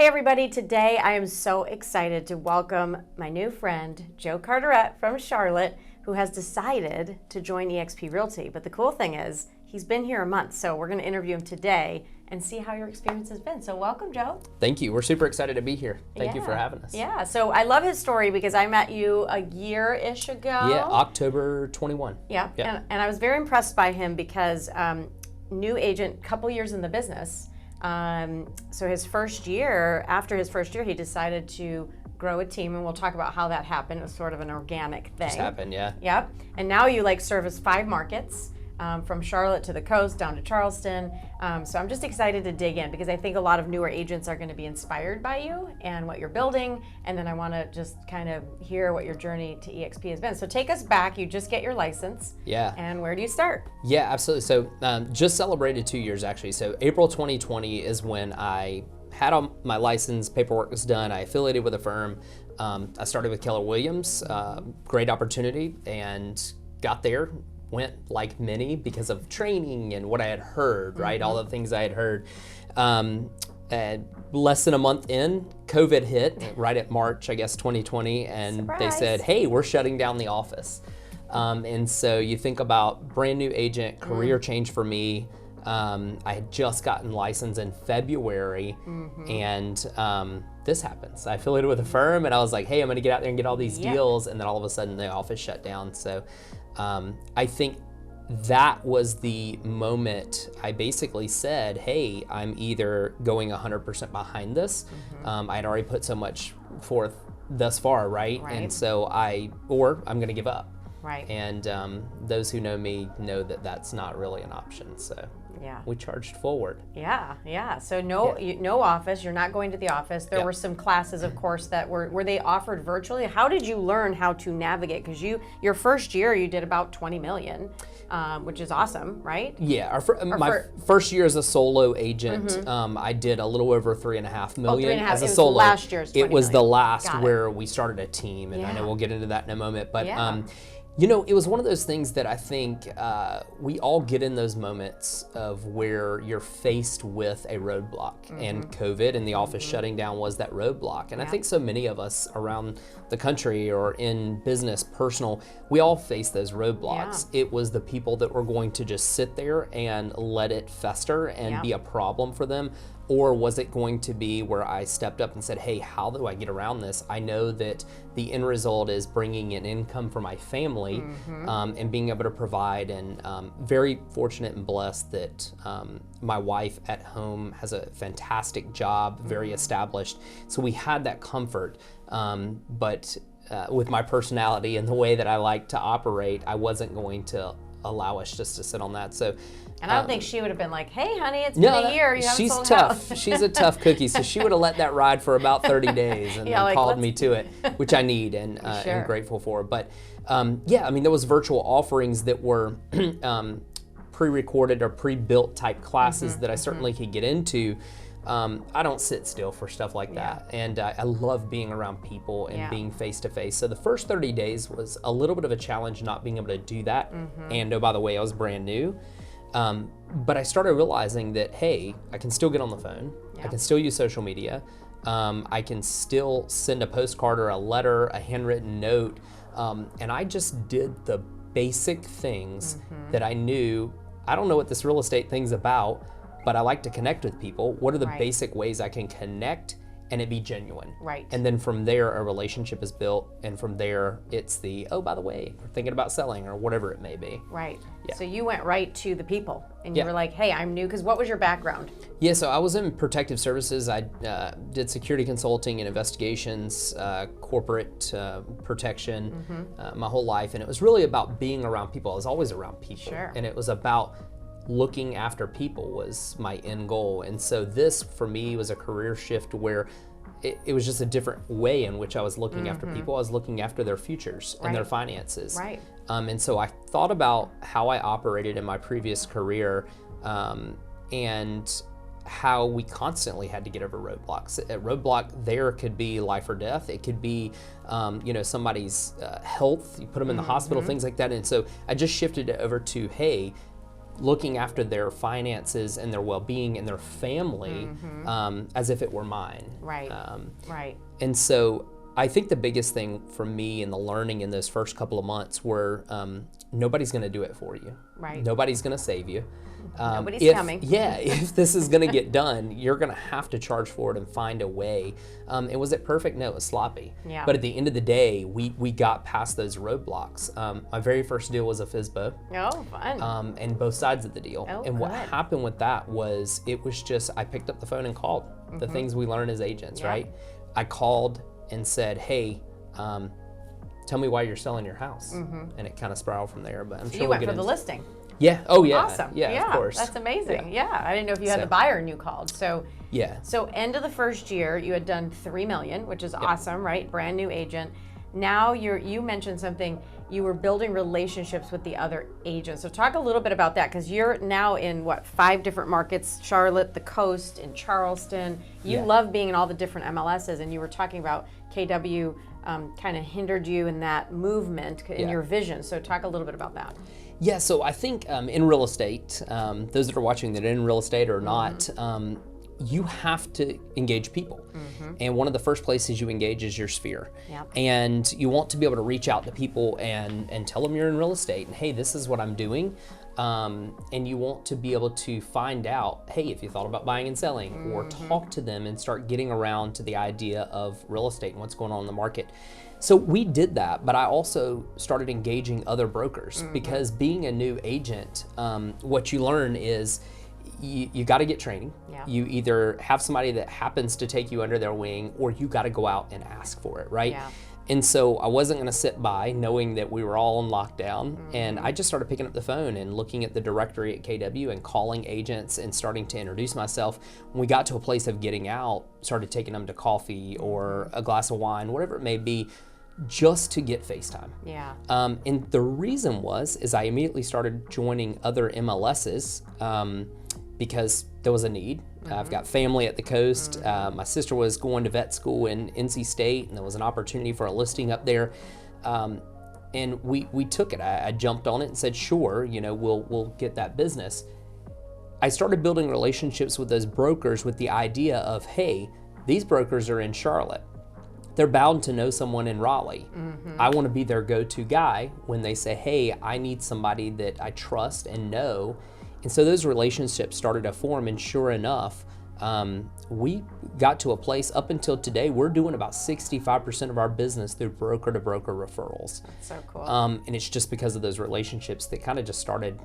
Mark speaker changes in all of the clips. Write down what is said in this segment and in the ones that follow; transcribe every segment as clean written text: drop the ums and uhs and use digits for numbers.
Speaker 1: Hey everybody, today I am so excited to welcome my new friend, Joe Carteret from Charlotte, who has decided to join eXp Realty. But the cool thing is, he's been here a month, so we're gonna interview him today and see how your experience has been. So welcome, Joe.
Speaker 2: Thank you, we're super excited to be here. Thank you for having us.
Speaker 1: Yeah, so I love his story because I met you a year-ish ago.
Speaker 2: Yeah, October 21.
Speaker 1: Yeah, and I was very impressed by him because new agent, couple years in the business. So his first year, after his first year, he decided to grow a team, and we'll talk about how that happened. It was sort of an organic thing.
Speaker 2: Just happened, yeah.
Speaker 1: Yep. And now you service 5 markets, from Charlotte to the coast down to Charleston. So I'm just excited to dig in because I think a lot of newer agents are going to be inspired by you and what you're building. And then I want to just kind of hear what your journey to eXp has been. So take us back. You just get your license.
Speaker 2: Yeah.
Speaker 1: And where do you start?
Speaker 2: Yeah, absolutely. So just celebrated 2 years actually. So April 2020 is when I had all my license, paperwork was done. I affiliated with a firm. I started with Keller Williams, great opportunity, and got there. Went like many because of training and what I had heard, right? All the things I had heard. Less than a month in, COVID hit right at March, I guess, 2020. And
Speaker 1: Surprise.
Speaker 2: They said, hey, we're shutting down the office. And so you think about brand new agent, career change for me. I had just gotten licensed in February and this happens. I affiliated with a firm and I was like, hey, I'm gonna get out there and get all these deals. And then all of a sudden the office shut down. So I think that was the moment I basically said, hey, I'm either going 100% behind this. I'd already put so much forth thus far, right? And so or I'm gonna give up.
Speaker 1: Right.
Speaker 2: And those who know me know that that's not really an option. So we charged forward.
Speaker 1: Yeah. So no office. You're not going to the office. There were some classes, of course, that were they offered virtually. How did you learn how to navigate? Because your first year you did about 20 million, which is awesome, right?
Speaker 2: Yeah. My first year as a solo agent, I did a little over 3.5 million as a solo.
Speaker 1: Last year's 20
Speaker 2: It was
Speaker 1: million.
Speaker 2: the last where we started a team, and I know we'll get into that in a moment. But you know, it was one of those things that I think we all get in those moments of where you're faced with a roadblock, and COVID and the office shutting down was that roadblock. And I think so many of us around the country or in business, personal, we all face those roadblocks. It was the people that were going to just sit there and let it fester and be a problem for them. Or was it going to be where I stepped up and said, hey, how do I get around this? I know that the end result is bringing in income for my family and being able to provide, and very fortunate and blessed that my wife at home has a fantastic job, very established. So we had that comfort, but with my personality and the way that I like to operate, I wasn't going to allow us just to sit on that. So.
Speaker 1: And I don't think she would have been like, hey, honey, it's been a year. You haven't sold
Speaker 2: tough.
Speaker 1: house.
Speaker 2: She's a tough cookie. So she would have let that ride for about 30 days and then called me to it, which I need and am grateful for. But yeah, I mean, there was virtual offerings that were pre-recorded or pre-built type classes that I certainly could get into. I don't sit still for stuff like that. And I love being around people and being face to face. So the first 30 days was a little bit of a challenge not being able to do that. And oh, by the way, I was brand new. But I started realizing that, hey, I can still get on the phone. I can still use social media. I can still send a postcard or a letter, a handwritten note. And I just did the basic things that I knew. I don't know what this real estate thing's about, but I like to connect with people. What are the basic ways I can connect and it be genuine?
Speaker 1: Right.
Speaker 2: And then from there, a relationship is built. And from there, it's the, oh, by the way, we're thinking about selling or whatever it may be.
Speaker 1: Right.
Speaker 2: Yeah.
Speaker 1: So you went right to the people and you were like, hey, I'm new. Because what was your background?
Speaker 2: Yeah, so I was in protective services. I did security consulting and investigations, corporate protection my whole life. And it was really about being around people. I was always around people. And it was about looking after people was my end goal. And so this, for me, was a career shift where it was just a different way in which I was looking after people. I was looking after their futures and their finances.
Speaker 1: Right.
Speaker 2: And so I thought about how I operated in my previous career and how we constantly had to get over roadblocks. A roadblock there could be life or death. It could be, you know, somebody's health. You put them in the hospital, things like that. And so I just shifted it over to, hey, looking after their finances and their well-being and their family as if it were mine.
Speaker 1: Right. Right.
Speaker 2: And so I think the biggest thing for me in the learning in those first couple of months were nobody's going to do it for you.
Speaker 1: Right.
Speaker 2: Nobody's going to save you.
Speaker 1: Nobody's coming.
Speaker 2: Yeah, if this is going to get done, you're going to have to charge for it and find a way. And was it perfect? No, it was sloppy.
Speaker 1: Yeah.
Speaker 2: But at the end of the day, we got past those roadblocks. My very first deal was a FSBO.
Speaker 1: Oh, fun.
Speaker 2: And both sides of the deal.
Speaker 1: Oh,
Speaker 2: and what
Speaker 1: good.
Speaker 2: happened with that was it was just, I picked up the phone and called. The things we learn as agents,
Speaker 1: Yeah.
Speaker 2: right? I called and said, hey, tell me why you're selling your house. And it kind of spiraled from there, but I'm sure
Speaker 1: You
Speaker 2: we'll
Speaker 1: went
Speaker 2: get
Speaker 1: for the
Speaker 2: into
Speaker 1: listing.
Speaker 2: Yeah. Oh, yeah.
Speaker 1: Awesome.
Speaker 2: Yeah, of course.
Speaker 1: That's amazing.
Speaker 2: Yeah.
Speaker 1: Yeah. I didn't know if you had the buyer and you called. So
Speaker 2: Yeah.
Speaker 1: So end of the first year, you had done $3 million, which is awesome, right? Brand new agent. Now you mentioned something, you were building relationships with the other agents. So talk a little bit about that, because you're now in 5 different markets: Charlotte, the Coast, and Charleston. You love being in all the different MLSs, and you were talking about KW kind of hindered you in that movement in your vision. So talk a little bit about that.
Speaker 2: Yeah, so I think in real estate, those that are watching that are in real estate or not, you have to engage people. And one of the first places you engage is your sphere.
Speaker 1: Yep.
Speaker 2: And you want to be able to reach out to people and tell them you're in real estate and, hey, this is what I'm doing. And you want to be able to find out, hey, if you thought about buying and selling, or talk to them and start getting around to the idea of real estate and what's going on in the market. So we did that, but I also started engaging other brokers, because being a new agent, what you learn is you got to get training.
Speaker 1: Yeah.
Speaker 2: You either have somebody that happens to take you under their wing, or you got to go out and ask for it, right?
Speaker 1: Yeah.
Speaker 2: And so I wasn't going to sit by knowing that we were all in lockdown. And I just started picking up the phone and looking at the directory at KW and calling agents and starting to introduce myself. When we got to a place of getting out, started taking them to coffee or a glass of wine, whatever it may be, just to get FaceTime.
Speaker 1: Yeah.
Speaker 2: And the reason is I immediately started joining other MLSs because there was a need. I've got family at the coast. My sister was going to vet school in NC State, and there was an opportunity for a listing up there. And we took it. I jumped on it and said, sure, we'll get that business. I started building relationships with those brokers with the idea of, hey, these brokers are in Charlotte. They're bound to know someone in Raleigh. I want to be their go-to guy when they say, hey, I need somebody that I trust and know. And so those relationships started to form, and sure enough, we got to a place up until today, we're doing about 65% of our business through broker-to-broker referrals.
Speaker 1: That's so cool.
Speaker 2: And it's just because of those relationships that kind of just started,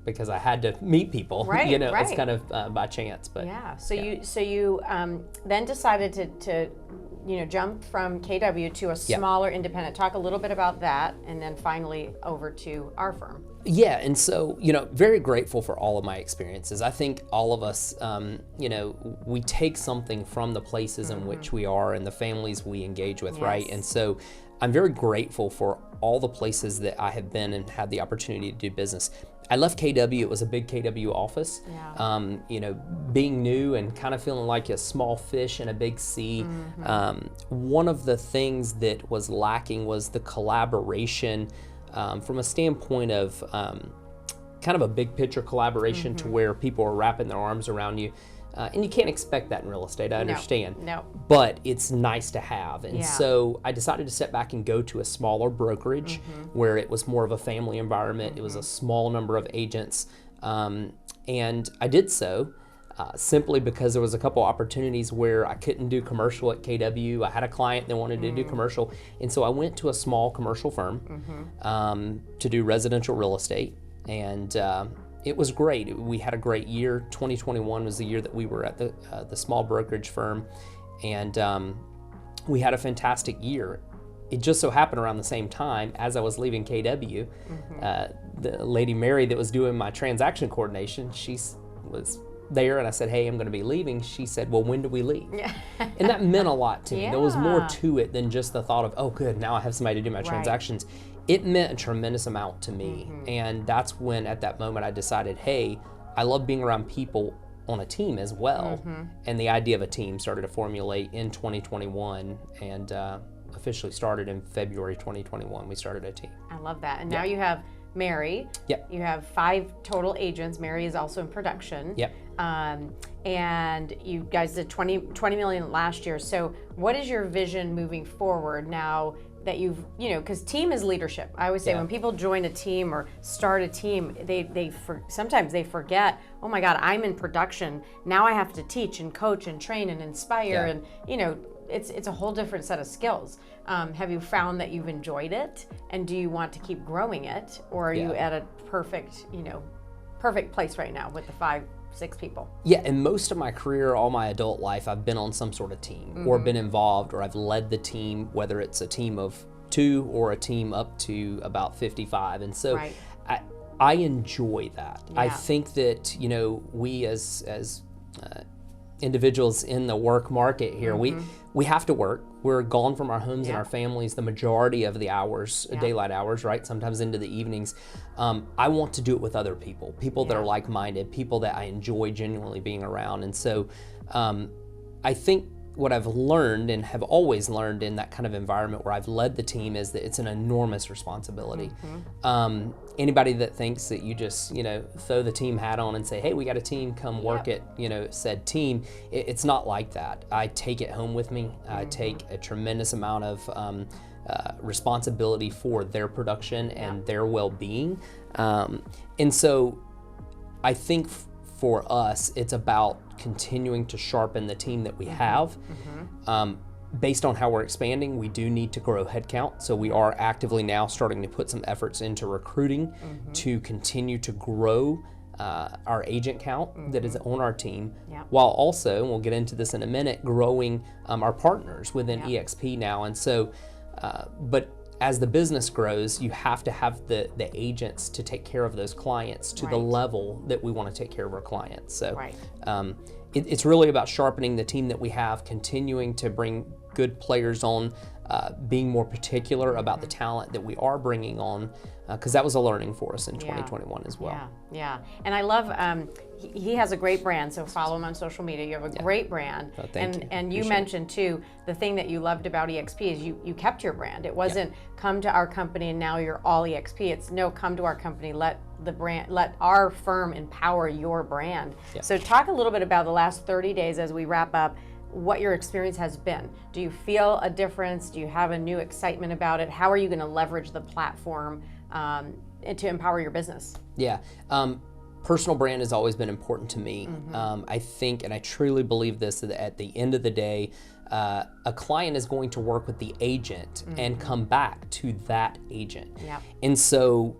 Speaker 2: because I had to meet people.
Speaker 1: Right,
Speaker 2: It's kind of by chance. But
Speaker 1: yeah. So you then decided to jump from KW to a smaller independent. Talk a little bit about that, and then finally over to our firm.
Speaker 2: Yeah, and so, very grateful for all of my experiences. I think all of us, we take something from the places in which we are and the families we engage with, right? And so I'm very grateful for all the places that I have been and had the opportunity to do business. I left KW, it was a big KW office.
Speaker 1: Yeah.
Speaker 2: Being new and kind of feeling like a small fish in a big sea. One of the things that was lacking was the collaboration from a standpoint of kind of a big picture collaboration to where people are wrapping their arms around you. And you can't expect that in real estate, I understand.
Speaker 1: No.
Speaker 2: But it's nice to have. And so I decided to step back and go to a smaller brokerage where it was more of a family environment. It was a small number of agents. And I did so simply because there was a couple opportunities where I couldn't do commercial at KW. I had a client that wanted to do commercial. And so I went to a small commercial firm to do residential real estate. And it was great. We had a great year. 2021 was the year that we were at the small brokerage firm, and we had a fantastic year. It just so happened around the same time as I was leaving KW, the lady Mary that was doing my transaction coordination, she was there, and I said, hey, I'm going to be leaving. She said, well, when do we leave? And that meant a lot to me. There was more to it than just the thought of, oh, good, now I have somebody to do my transactions. It meant a tremendous amount to me. And that's when, at that moment, I decided, hey, I love being around people on a team as well. And the idea of a team started to formulate in 2021 and officially started in February 2021. We started a team.
Speaker 1: I love that. And now you have Mary.
Speaker 2: Yep.
Speaker 1: You have 5 total agents. Mary is also in production.
Speaker 2: Yep.
Speaker 1: And you guys did 20 million last year. So what is your vision moving forward now that you've, because team is leadership. I always say when people join a team or start a team, sometimes they forget, oh my God, I'm in production. Now I have to teach and coach and train and inspire. And, it's a whole different set of skills. Have you found that you've enjoyed it? And do you want to keep growing it? Or are you at a perfect place right now with the 5-6 people?
Speaker 2: Yeah, and most of my career, all my adult life, I've been on some sort of team or been involved, or I've led the team, whether it's a team of 2 or a team up to about 55. And so I enjoy that. Yeah. I think that, we as individuals in the work market here, we have to work. We're gone from our homes and our families the majority of the hours, daylight hours, right? Sometimes into the evenings. I want to do it with other people that are like-minded, people that I enjoy genuinely being around. And so I think what I've learned and have always learned in that kind of environment where I've led the team is that it's an enormous responsibility. Anybody that thinks that you just, throw the team hat on and say, hey, we got a team, come work at, said team, it's not like that. I take it home with me. I take a tremendous amount of responsibility for their production and their well-being. And so I think for us, it's about continuing to sharpen the team that we have. Based on how we're expanding, we do need to grow headcount. So we are actively now starting to put some efforts into recruiting to continue to grow our agent count that is on our team, while also, and we'll get into this in a minute, growing our partners within eXp now. And so, but as the business grows, you have to have the agents to take care of those clients to the level that we want to take care of our clients. So it's really about sharpening the team that we have, continuing to bring good players on, being more particular about the talent that we are bringing on, because that was a learning for us in 2021 as well.
Speaker 1: Yeah. And I love, he has a great brand, so follow him on social media. You have a great brand.
Speaker 2: Oh, thank you.
Speaker 1: And you mentioned too, the thing that you loved about eXp is you kept your brand. It wasn't come to our company and now you're all eXp. It's no, come to our company, let our firm empower your brand. So talk a little bit about the last 30 days as we wrap up, what your experience has been. Do you feel a difference? Do you have a new excitement about it? How are you going to leverage the platform to empower your business?
Speaker 2: Yeah. Personal brand has always been important to me. I think, and I truly believe this, that at the end of the day, a client is going to work with the agent and come back to that agent. And so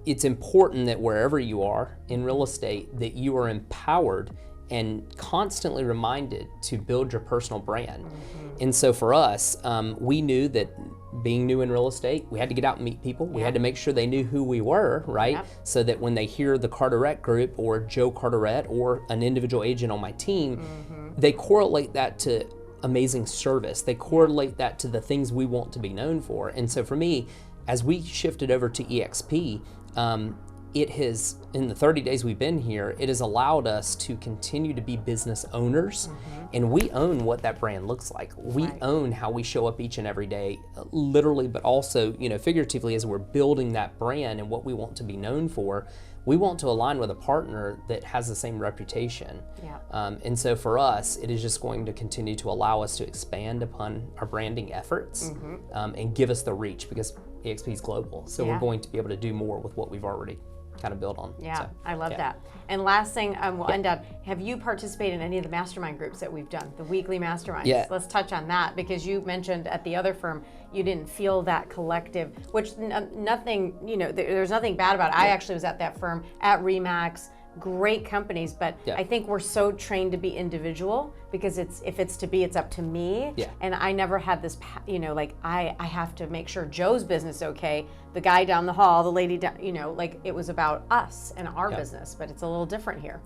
Speaker 2: it's important that wherever you are in real estate, that you are empowered and constantly reminded to build your personal brand. And so for us, we knew that being new in real estate, we had to get out and meet people. We had to make sure they knew who we were, right? So that when they hear the Carteret Group or Joe Carteret or an individual agent on my team, they correlate that to amazing service. They correlate that to the things we want to be known for. And so for me, as we shifted over to eXp, it has, in the 30 days we've been here, it has allowed us to continue to be business owners, and we own what that brand looks like. We own how we show up each and every day, literally, but also, figuratively, as we're building that brand and what we want to be known for. We want to align with a partner that has the same reputation. And so for us, it is just going to continue to allow us to expand upon our branding efforts and give us the reach, because eXp is global. So we're going to be able to do more with what we've already kind of built on.
Speaker 1: I love that. And last thing, we'll end up, have you participated in any of the mastermind groups that we've done, the weekly masterminds? Let's touch on that, because you mentioned at the other firm, you didn't feel that collective, which nothing, there's nothing bad about it. I actually was at that firm, at Remax, great companies, but I think we're so trained to be individual, because if it's to be, it's up to me. And I never had this, I have to make sure Joe's business okay, the guy down the hall, the lady down, it was about us and our business, but it's a little different here.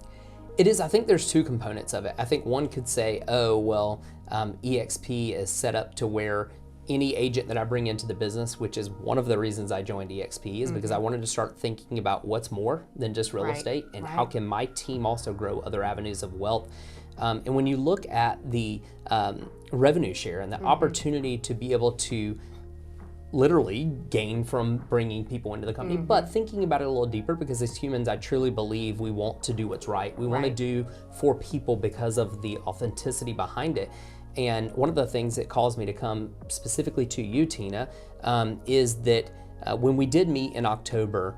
Speaker 2: It is. I think there's two components of it. I think one could say, oh, well, eXp is set up to where any agent that I bring into the business, which is one of the reasons I joined eXp, is because I wanted to start thinking about what's more than just real estate, and how can my team also grow other avenues of wealth. And when you look at the revenue share and the opportunity to be able to literally gain from bringing people into the company, but thinking about it a little deeper, because as humans, I truly believe we want to do what's right. We want to do for people because of the authenticity behind it. And one of the things that caused me to come specifically to you, Tina, is that when we did meet in October,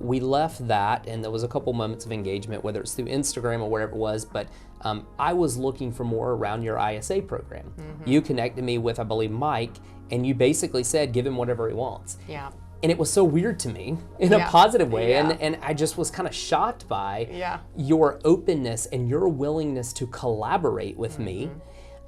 Speaker 2: we left that, and there was a couple moments of engagement, whether it's through Instagram or wherever it was, but I was looking for more around your ISA program. You connected me with, I believe, Mike, and you basically said, give him whatever he wants.
Speaker 1: Yeah.
Speaker 2: And it was so weird to me in a positive way,
Speaker 1: Yeah.
Speaker 2: and I just was kind of shocked by your openness and your willingness to collaborate with me.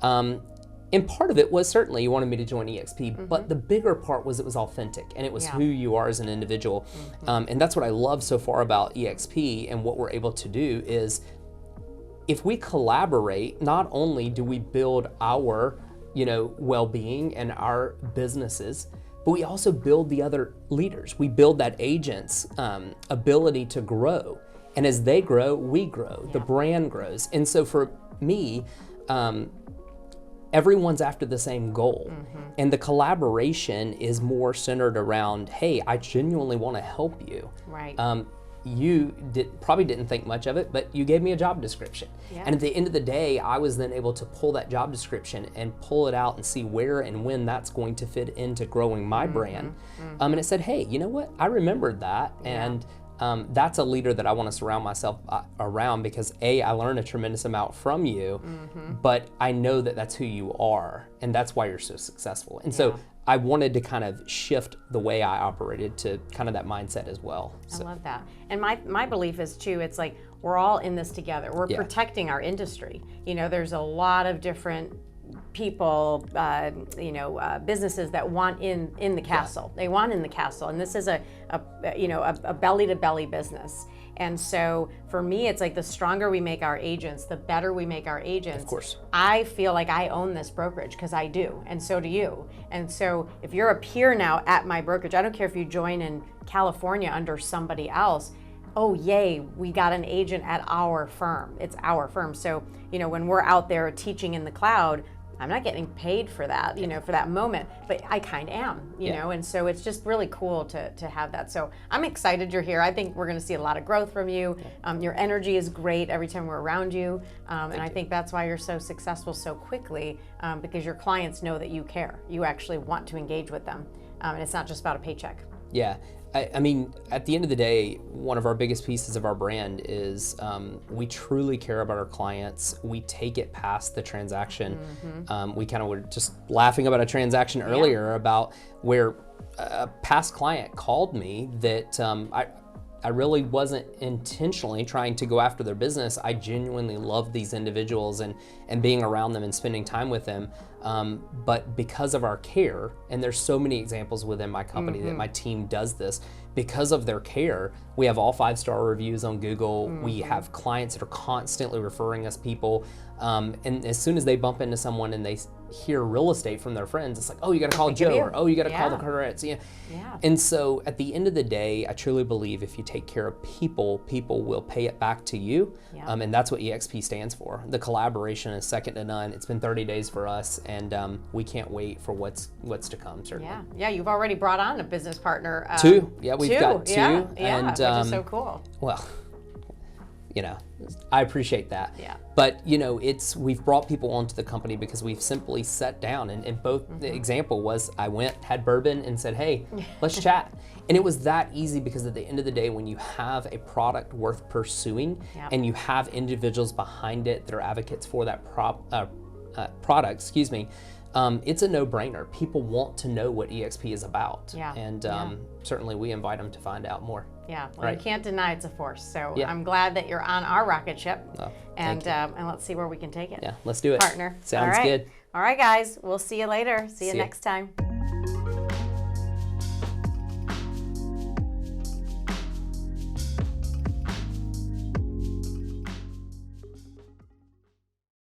Speaker 2: And part of it was certainly you wanted me to join eXp, but the bigger part was it was authentic, and it was who you are as an individual. And that's what I love so far about eXp, and what we're able to do is, if we collaborate, not only do we build our, well-being and our businesses, but we also build the other leaders. We build that agent's ability to grow. And as they grow, we grow, the brand grows. And so for me, everyone's after the same goal. And the collaboration is more centered around, hey, I genuinely want to help you.
Speaker 1: Right.
Speaker 2: You probably didn't think much of it, but you gave me a job description. And at the end of the day, I was then able to pull that job description and pull it out and see where and when that's going to fit into growing my brand. And it said, hey, you know what? I remembered that. And that's a leader that I want to surround myself around, because A, I learned a tremendous amount from you, but I know that that's who you are, and that's why you're so successful. And so I wanted to kind of shift the way I operated to kind of that mindset as well.
Speaker 1: I love that. And my belief is too, it's like, we're all in this together. We're protecting our industry. There's a lot of different people, businesses that want in the castle. They want in the castle, and this is a belly to belly business. And so for me, it's like, the stronger we make our agents, the better we make our agents.
Speaker 2: Of course.
Speaker 1: I feel like I own this brokerage, because I do, and so do you. And so if you're a peer now at my brokerage, I don't care if you join in California under somebody else, oh yay, we got an agent at our firm. It's our firm. So, when we're out there teaching in the cloud, I'm not getting paid for that, for that moment, but I kind of am, you know, and so it's just really cool to have that. So I'm excited you're here. I think we're going to see a lot of growth from you. Your energy is great every time we're around you. And I think that's why you're so successful so quickly, because your clients know that you care. You actually want to engage with them. And it's not just about a paycheck.
Speaker 2: Yeah. I mean, at the end of the day, one of our biggest pieces of our brand is we truly care about our clients. We take it past the transaction. We kind of were just laughing about a transaction earlier about where a past client called me that I really wasn't intentionally trying to go after their business. I genuinely love these individuals and being around them and spending time with them. But because of our care, and there's so many examples within my company that my team does this, because of their care, we have all 5-star reviews on Google. We have clients that are constantly referring us people. And as soon as they bump into someone and they hear real estate from their friends, it's like, oh, you got to call Joe, or oh, you got to call the Carterettes. And so at the end of the day, I truly believe if you take care of people, people will pay it back to you. And that's what eXp stands for. The collaboration is second to none. It's been 30 days for us, and we can't wait for what's to come, certainly.
Speaker 1: Yeah, you've already brought on a business partner.
Speaker 2: 2. Yeah, we've got 2.
Speaker 1: And, which is so cool.
Speaker 2: Well, I appreciate that.
Speaker 1: Yeah.
Speaker 2: But we've brought people onto the company because we've simply sat down, and both the example was I went, had bourbon, and said, hey, let's chat. And it was that easy, because at the end of the day, when you have a product worth pursuing and you have individuals behind it that are advocates for that product, it's a no-brainer. People want to know what eXp is about. And certainly we invite them to find out more.
Speaker 1: Yeah, well, you can't deny it's a force. So I'm glad that you're on our rocket ship, and let's see where we can take it.
Speaker 2: Yeah, let's do it.
Speaker 1: Partner.
Speaker 2: Sounds good.
Speaker 1: All right, guys, we'll see you later. See you next time.